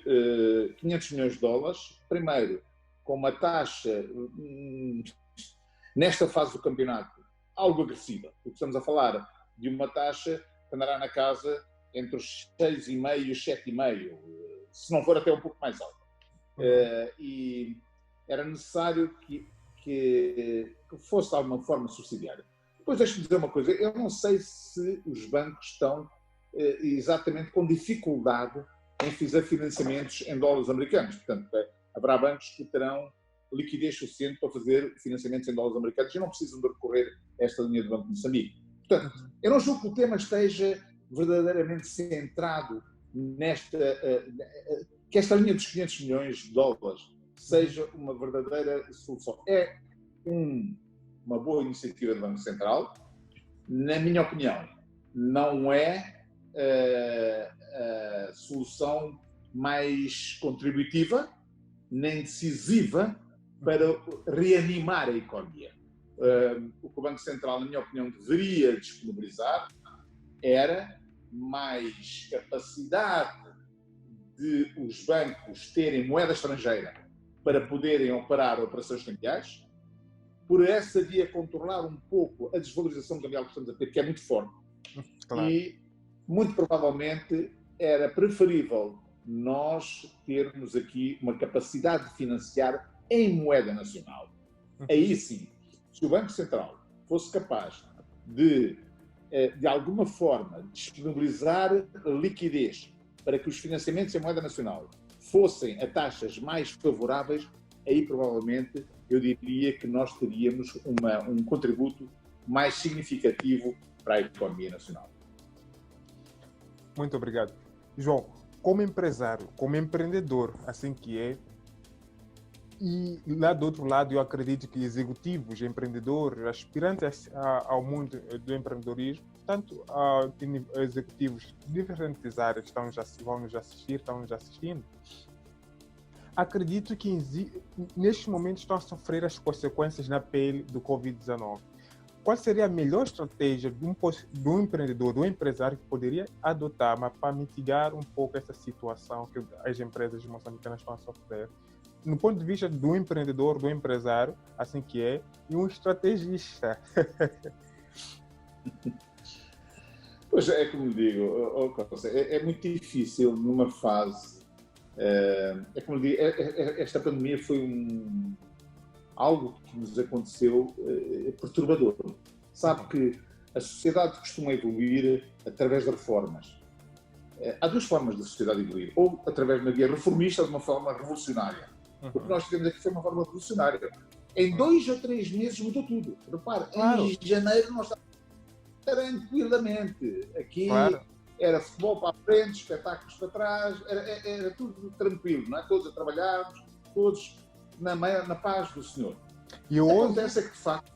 500 milhões de dólares, primeiro, com uma taxa, nesta fase do campeonato, algo agressiva. Porque estamos a falar de uma taxa que andará na casa entre os 6,5% e os 7,5%, se não for até um pouco mais alta. E era necessário que fosse de alguma forma subsidiária. Depois deixe-me dizer uma coisa, eu não sei se os bancos estão exatamente com dificuldade em fazer financiamentos em dólares americanos. Portanto, haverá bancos que terão liquidez suficiente para fazer financiamentos em dólares americanos e não precisam de recorrer a esta linha do Banco de Moçambique. Portanto, eu não julgo que o tema esteja verdadeiramente centrado que esta linha dos 500 milhões de dólares seja uma verdadeira solução. É uma boa iniciativa do Banco Central. Na minha opinião, não é a solução mais contributiva nem decisiva para reanimar a economia. O que o Banco Central, na minha opinião, deveria disponibilizar era mais capacidade de os bancos terem moeda estrangeira para poderem operar operações cambiais, por essa via controlar um pouco a desvalorização cambial que estamos a ter, que é muito forte. Claro. E, muito provavelmente, era preferível nós termos aqui uma capacidade de financiar em moeda nacional. Aí sim, se o Banco Central fosse capaz de alguma forma, disponibilizar liquidez para que os financiamentos em moeda nacional fossem a taxas mais favoráveis, aí provavelmente eu diria que nós teríamos um contributo mais significativo para a economia nacional. Muito obrigado. João, como empresário, como empreendedor, assim que é, e lá do outro lado eu acredito que executivos, empreendedores, aspirantes ao mundo do empreendedorismo, tanto executivos de diferentes áreas vão nos assistir, estão nos assistindo, acredito que neste momento estão a sofrer as consequências na pele do Covid-19. Qual seria a melhor estratégia de um empreendedor, de um empresário que poderia adotar para mitigar um pouco essa situação que as empresas moçambicanas estão a sofrer? No ponto de vista do empreendedor, do empresário, assim que é, e um estrategista. Pois é, como digo, é muito difícil numa fase. É como digo, esta pandemia foi algo que nos aconteceu perturbador. Sabe que a sociedade costuma evoluir através de reformas. Há duas formas da sociedade evoluir, ou através de uma via reformista ou de uma forma revolucionária. O que nós tivemos aqui foi uma forma revolucionária. Em 2 ou 3 meses mudou tudo. Repare, em janeiro nós estávamos tranquilamente. Aqui era futebol para a frente, espetáculos para trás, era tudo tranquilo, não é? Todos a trabalharmos, todos na paz do Senhor. Acontece é que, de facto...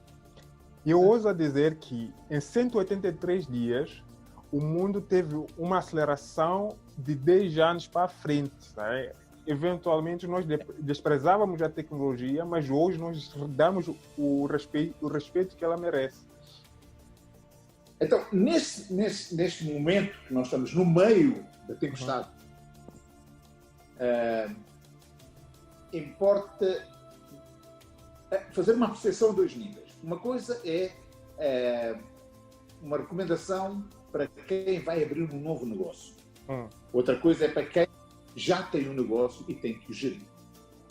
Eu ouso a dizer que em 183 dias o mundo teve uma aceleração de 10 anos para a frente. Né? Eventualmente nós desprezávamos a tecnologia, mas hoje nós damos o respeito que ela merece. Então, neste momento que nós estamos no meio da tempestade, importa fazer uma percepção a 2 níveis. Uma coisa é uma recomendação para quem vai abrir um novo negócio. Hum. Outra coisa é para quem já tem um negócio e tem que o gerir.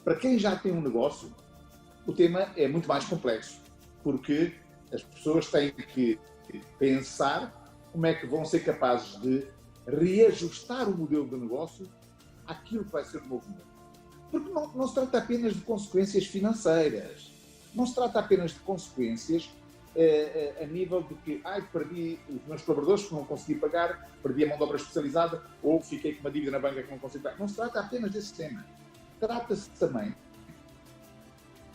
Para quem já tem um negócio, o tema é muito mais complexo, porque as pessoas têm que pensar como é que vão ser capazes de reajustar o modelo de negócio àquilo que vai ser o novo mundo. Porque não se trata apenas de consequências financeiras, não se trata apenas de consequências a nível de que perdi os meus colaboradores que não consegui pagar, perdi a mão de obra especializada ou fiquei com uma dívida na banca que não consigo pagar. Não se trata apenas desse tema. Trata-se também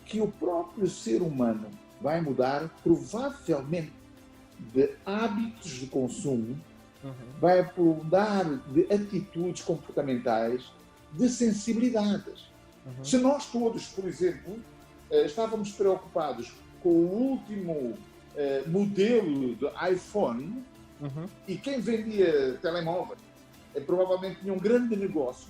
que o próprio ser humano vai mudar, provavelmente, de hábitos de consumo, vai mudar de atitudes comportamentais, de sensibilidades. Se nós todos, por exemplo, estávamos preocupados com o último modelo de iPhone, e quem vendia telemóveis provavelmente tinha um grande negócio,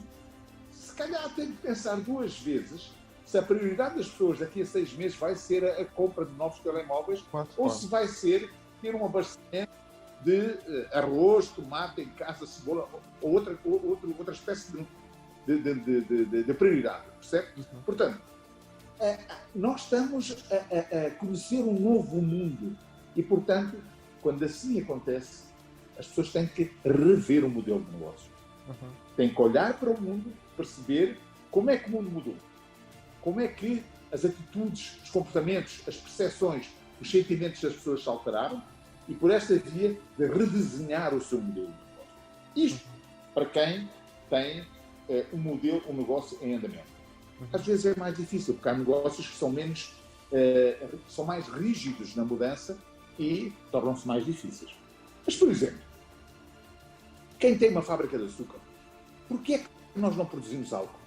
se calhar tem que pensar duas vezes se a prioridade das pessoas daqui a 6 meses vai ser a compra de novos telemóveis ou se vai ser ter um abastecimento de arroz, tomate em casa, cebola ou outra espécie de prioridade, percebe? Portanto, nós estamos a conhecer um novo mundo e, portanto, quando assim acontece, as pessoas têm que rever o modelo de negócio. Têm que olhar para o mundo, perceber como é que o mundo mudou, como é que as atitudes, os comportamentos, as percepções, os sentimentos das pessoas se alteraram e por esta via de redesenhar o seu modelo de negócio. Isto para quem tem um negócio em andamento. Às vezes é mais difícil, porque há negócios que são mais rígidos na mudança e tornam-se mais difíceis. Mas, por exemplo, quem tem uma fábrica de açúcar, porquê é que nós não produzimos álcool?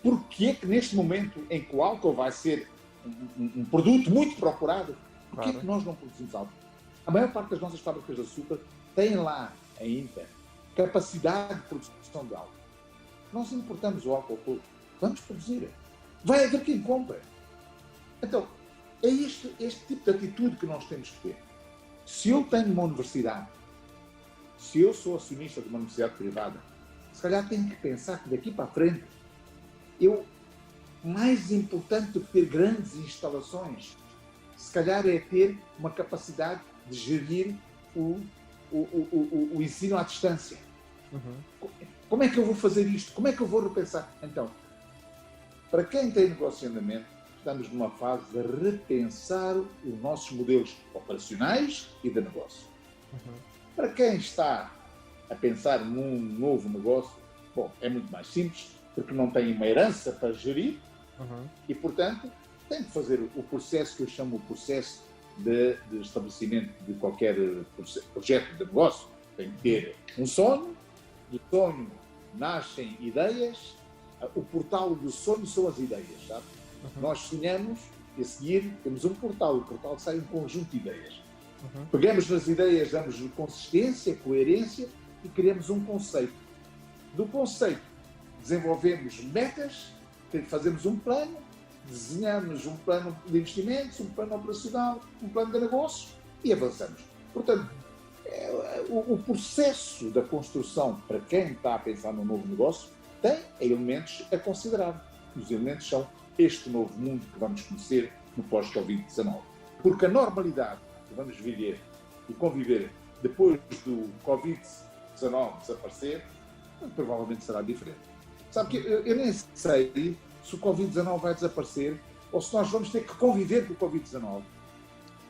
Porquê é que neste momento em que o álcool vai ser um produto muito procurado, porquê é que nós não produzimos álcool? A maior parte das nossas fábricas de açúcar tem lá ainda capacidade de produção de álcool. Nós importamos o álcool todo. Vamos produzir. Vai haver quem compra. Então, é este tipo de atitude que nós temos que ter. Se eu tenho uma universidade, se eu sou acionista de uma universidade privada, se calhar tenho que pensar que daqui para a frente, mais importante do que ter grandes instalações, se calhar é ter uma capacidade de gerir o ensino à distância. Como é que eu vou fazer isto? Como é que eu vou repensar? Então, para quem tem negócio em andamento, estamos numa fase de repensar os nossos modelos operacionais e de negócio. Para quem está a pensar num novo negócio, bom, é muito mais simples, porque não tem uma herança para gerir e, portanto, tem que fazer o processo que eu chamo o processo de estabelecimento de qualquer projeto de negócio. Tem que ter um sonho, do sonho nascem ideias, o portal do sonho são as ideias, sabe? Nós sonhamos e a seguir temos um portal, o portal sai um conjunto de ideias. Pegamos nas ideias, damos-lhe consistência, coerência e criamos um conceito. Do conceito desenvolvemos metas, fazemos um plano, desenhamos um plano de investimentos, um plano operacional, um plano de negócios e avançamos. Portanto, o processo da construção, para quem está a pensar num novo negócio, tem elementos a considerar. Os elementos são este novo mundo que vamos conhecer no pós-Covid-19. Porque a normalidade que vamos viver e conviver depois do Covid-19 desaparecer, provavelmente será diferente. Sabe que eu nem sei se o Covid-19 vai desaparecer ou se nós vamos ter que conviver com o Covid-19.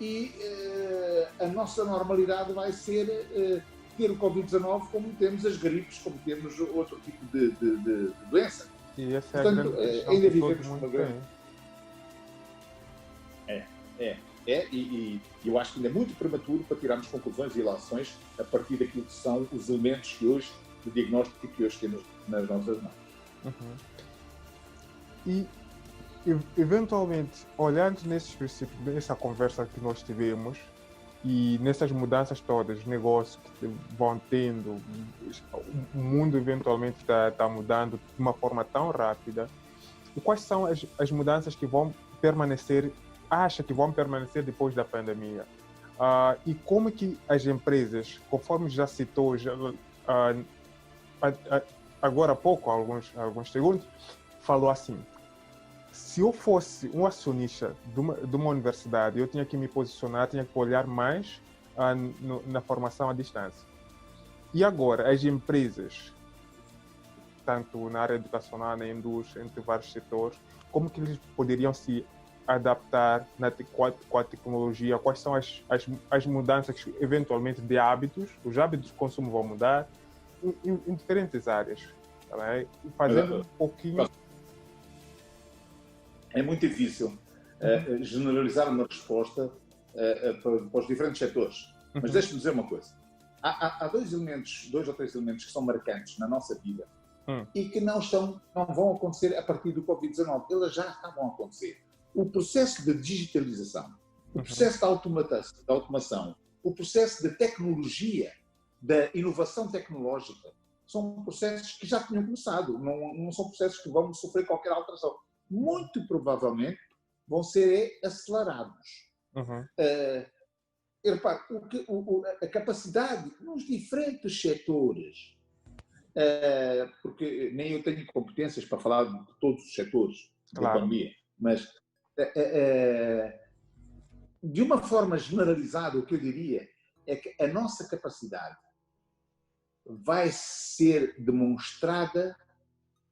E a nossa normalidade vai ser ter o Covid-19 como temos as gripes, como temos outro tipo de doença. E essa Portanto, é a grande ainda que vivemos todo uma mundo grande... E eu acho que ainda é muito prematuro para tirarmos conclusões e ilações a partir daquilo que são os elementos que hoje, de diagnóstico que hoje temos nas nossas mãos. E, eventualmente, olhando nesses princípios, nessa conversa que nós tivemos, e nessas mudanças todas, os negócios que vão tendo, o mundo eventualmente está mudando de uma forma tão rápida, e quais são as mudanças que vão permanecer, acha que vão permanecer depois da pandemia? E como que as empresas, conforme já citou agora há pouco, alguns segundos, falou assim: se eu fosse um acionista de uma universidade, eu tinha que me posicionar, tinha que olhar mais na formação à distância. E agora, as empresas, tanto na área educacional, na indústria, entre vários setores, como que eles poderiam se adaptar com a tecnologia? Quais são as mudanças, eventualmente, de hábitos? Os hábitos de consumo vão mudar em diferentes áreas. Tá bem? Fazendo um pouquinho... É muito difícil generalizar uma resposta para os diferentes setores. Mas deixe-me dizer uma coisa. Há dois ou três elementos que são marcantes na nossa vida e que não vão acontecer a partir do Covid-19. Eles já estavam a acontecer. O processo de digitalização, o processo da automação, o processo de tecnologia, da inovação tecnológica, são processos que já tinham começado. Não são processos que vão sofrer qualquer alteração. Muito provavelmente vão ser acelerados. Repare, a capacidade nos diferentes setores, porque nem eu tenho competências para falar de todos os setores da economia, mas de uma forma generalizada, o que eu diria é que a nossa capacidade vai ser demonstrada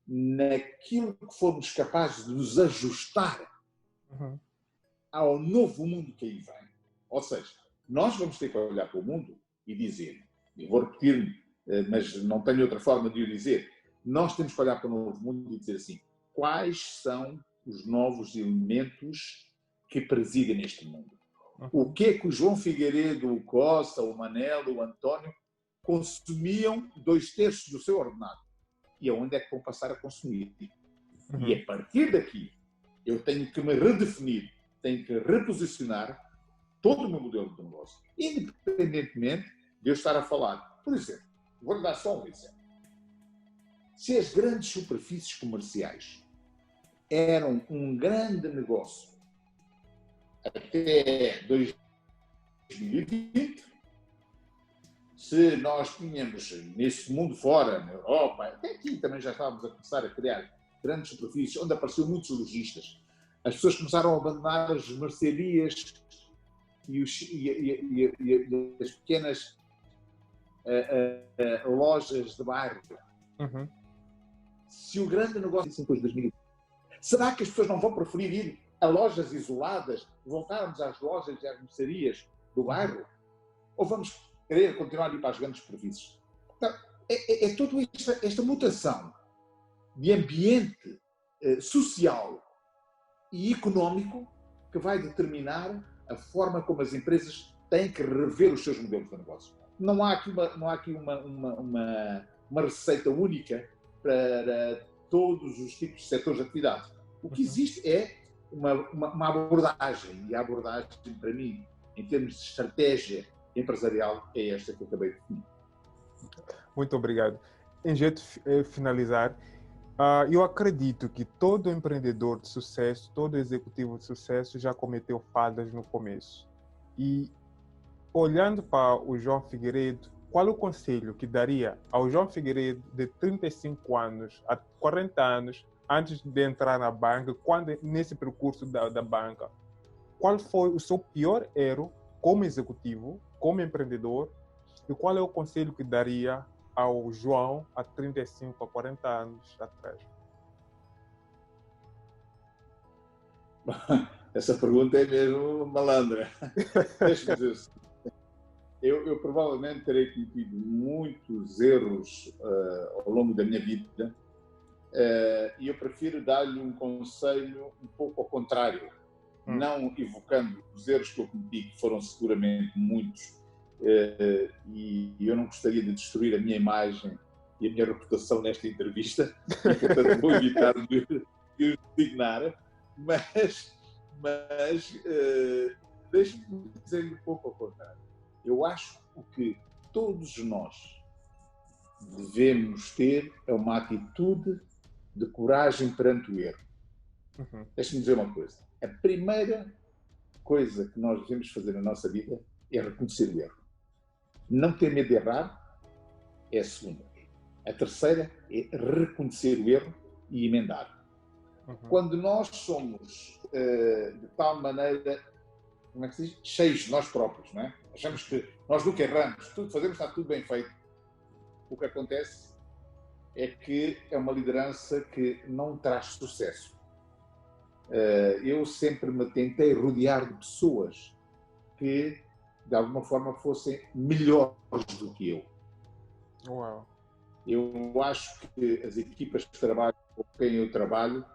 naquilo que formos capazes de nos ajustar ao novo mundo que aí vem. Ou seja, nós vamos ter que olhar para o mundo e dizer, e vou repetir-me, mas não tenho outra forma de o dizer, nós temos que olhar para o novo mundo e dizer assim, quais são os novos elementos que presidem neste mundo? O que é que o João Figueiredo, o Costa, o Manelo, o António consumiam 2/3 do seu ordenado? E aonde é que vão passar a consumir? E a partir daqui, eu tenho que me redefinir, tenho que reposicionar todo o meu modelo de negócio, independentemente de eu estar a falar. Por exemplo, vou-lhe dar só um exemplo. Se as grandes superfícies comerciais eram um grande negócio até 2020, se nós tínhamos nesse mundo fora, na Europa, até aqui também já estávamos a começar a criar grandes superfícies, onde apareceram muitos lojistas. As pessoas começaram a abandonar as mercearias e as pequenas lojas de bairro. Se o grande negócio depois de 2020, será que as pessoas não vão preferir ir a lojas isoladas, voltarmos às lojas e às mercearias do bairro? Ou vamos querer continuar a ir para as grandes superfícies? Então, é toda esta mutação de ambiente social e económico que vai determinar a forma como as empresas têm que rever os seus modelos de negócio. Não há aqui uma receita única para todos os tipos de setores de atividade. O que existe é uma abordagem, e a abordagem, para mim, em termos de estratégia empresarial, é esta que eu acabei de definir. Muito obrigado. Em jeito de finalizar, eu acredito que todo empreendedor de sucesso, todo executivo de sucesso já cometeu falhas no começo. E olhando para o João Figueiredo, qual o conselho que daria ao João Figueiredo de 35 anos a 40 anos, antes de entrar na banca, nesse percurso da banca? Qual foi o seu pior erro como executivo, como empreendedor? E qual é o conselho que daria ao João há 35 a 40 anos atrás? Essa pergunta é mesmo malandra. Deixa-me dizer assim. Eu provavelmente terei cometido muitos erros ao longo da minha vida e eu prefiro dar-lhe um conselho um pouco ao contrário, não evocando os erros que eu cometi, que foram seguramente muitos, e eu não gostaria de destruir a minha imagem e a minha reputação nesta entrevista, e portanto vou evitar de os designar, mas deixe-me dizer-lhe um pouco ao contrário. Eu acho que o que todos nós devemos ter é uma atitude de coragem perante o erro. Deixe-me dizer uma coisa. A primeira coisa que nós devemos fazer na nossa vida é reconhecer o erro. Não ter medo de errar é a segunda. A terceira é reconhecer o erro e emendar. Quando nós somos de tal maneira, como é que se diz? Cheios de nós próprios, não é? Achamos que nós nunca erramos, tudo que fazemos está tudo bem feito. O que acontece é que é uma liderança que não traz sucesso. Eu sempre me tentei rodear de pessoas que, de alguma forma, fossem melhores do que eu. Uau. Eu acho que as equipas que trabalho, com quem eu trabalho,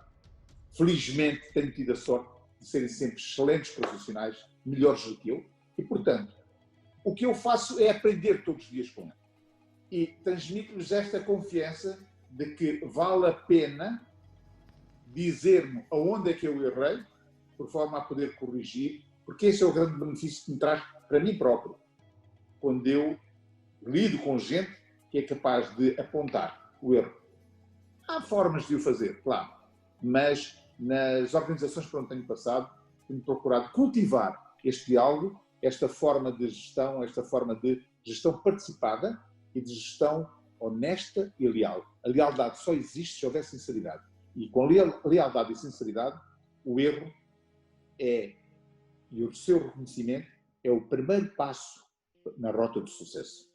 felizmente tenho tido a sorte de serem sempre excelentes profissionais, melhores do que eu, e, portanto, o que eu faço é aprender todos os dias com eles. E transmito-lhes esta confiança de que vale a pena dizer-me aonde é que eu errei, por forma a poder corrigir, porque esse é o grande benefício que me traz para mim próprio, quando eu lido com gente que é capaz de apontar o erro. Há formas de o fazer, claro, mas nas organizações por onde tenho passado, tenho procurado cultivar este diálogo, esta forma de gestão participada e de gestão honesta e leal. A lealdade só existe se houver sinceridade. E com lealdade e sinceridade, o erro e o seu reconhecimento é o primeiro passo na rota do sucesso.